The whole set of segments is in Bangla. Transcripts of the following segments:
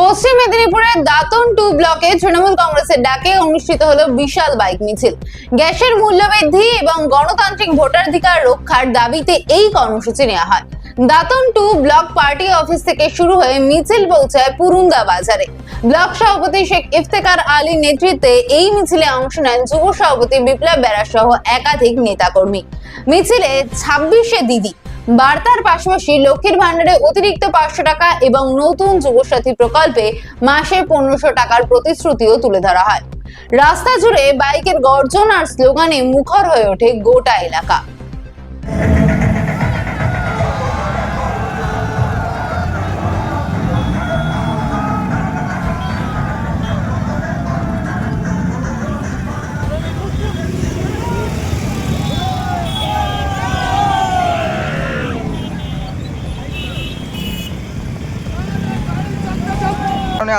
পশ্চিম মেদিনীপুরের দাতন 2 ব্লকে তৃণমূল কংগ্রেসের ডাকে অনুষ্ঠিত হলো বিশাল বাইক মিছিল। গ্যাসের মূল্যবৃদ্ধি এবং গণতান্ত্রিক ভোটাধিকার রক্ষার দাবিতে এই কর্মসূচি নেওয়া হয়। দাতন 2 ব্লক পার্টি অফিস থেকে শুরু হয়ে মিছিল পৌঁছায় পুরুন্দা বাজারে। ব্লক সভাপতি শেখ ইফতেখার আলীর নেতৃত্বে এই মিছিলে অংশ নেন যুব সভাপতি বিপ্লব বেরা সহ একাধিক নেতাকর্মী। মিছিলে 26 দিদি বার্তার পাশাপাশি লক্ষ্মীর ভান্ডারে অতিরিক্ত 500 টাকা এবং নতুন যুবসাথী প্রকল্পে মাসে 1500 টাকার প্রতিশ্রুতিও তুলে ধরা হয়। রাস্তা জুড়ে বাইকের গর্জন আর স্লোগানে মুখর হয়ে ওঠে গোটা এলাকা।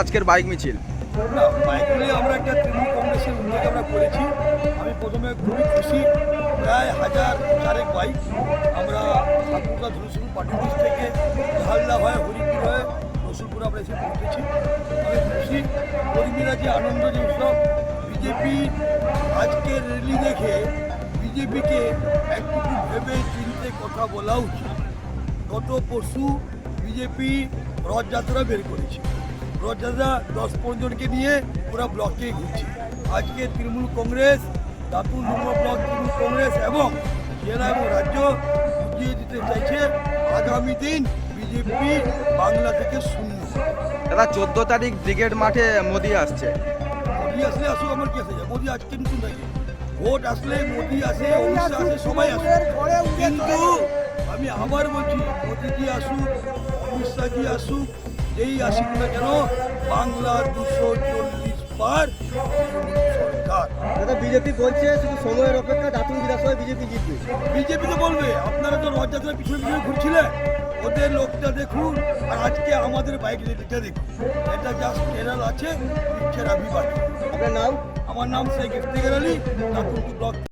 আজকের বাইক মিছিল বাইক নিয়ে আমরা একটা তৃণমূল কংগ্রেসের উদ্যোগে আমরা করেছি। আমি প্রথমে খুবই খুশি, প্রায় 1000 বাইক আমরা ঠাকুরগা ধরুসপুর পার্টি অফিস থেকে ঝালদা হয়ে হরিপুর হয়ে রসুলপুর আমরা এসে পৌঁছেছি। আমি খুশি, কর্মীরা যে আনন্দ যে উৎসব। বিজেপি আজকের র্যালি দেখে বিজেপিকে একটু ভেবে চিনতে কথা বলা উচিত। গত পরশু বিজেপি রথযাত্রা বের করেছে। রথযাত্রা 10-15 জনকে নিয়ে পুরো ব্লকে ঘুরছে। আজকে তৃণমূল কংগ্রেস, দাতুন ব্লক তৃণমূল কংগ্রেস এবং জেলা এবং রাজ্য বুঝিয়ে দিতে চাইছে আগামী দিন বিজেপি বাংলা থেকে শূন্য। দাদা 14 তারিখ ব্রিগেড মাঠে মোদি আসছে। মোদি আসলে আসুক, আমার কি আসে যায়, মোদি আজকে নতুন থাকে। ভোট আসলে মোদি আসে, অমিত শাহ আসে, সবাই আসে। কিন্তু আমি আবার বলছি, মোদিজি আসুক, অমিত শাহজি আসুক, এই আসুক না কেন, বাংলা 240 পার সরকার। দাদা বিজেপি বলছে শুধু সময়ের অপেক্ষা, দাতুন বিধানসভায় বিজেপি জিতবে। বিজেপি তো বলবে, আপনারা তো রথযাত্রার পিছনে পিছনে ঘুরছিলেন, ওদের লোকটা দেখুন আর আজকে আমাদের বাইক রেলিটা দেখুন। এটা জাস্ট কেরাল আছে, পিকচার আমি বাকি। আপনার নাম? আমার নাম শেখ ইফতেখার আলী, দাতুন ব্লক।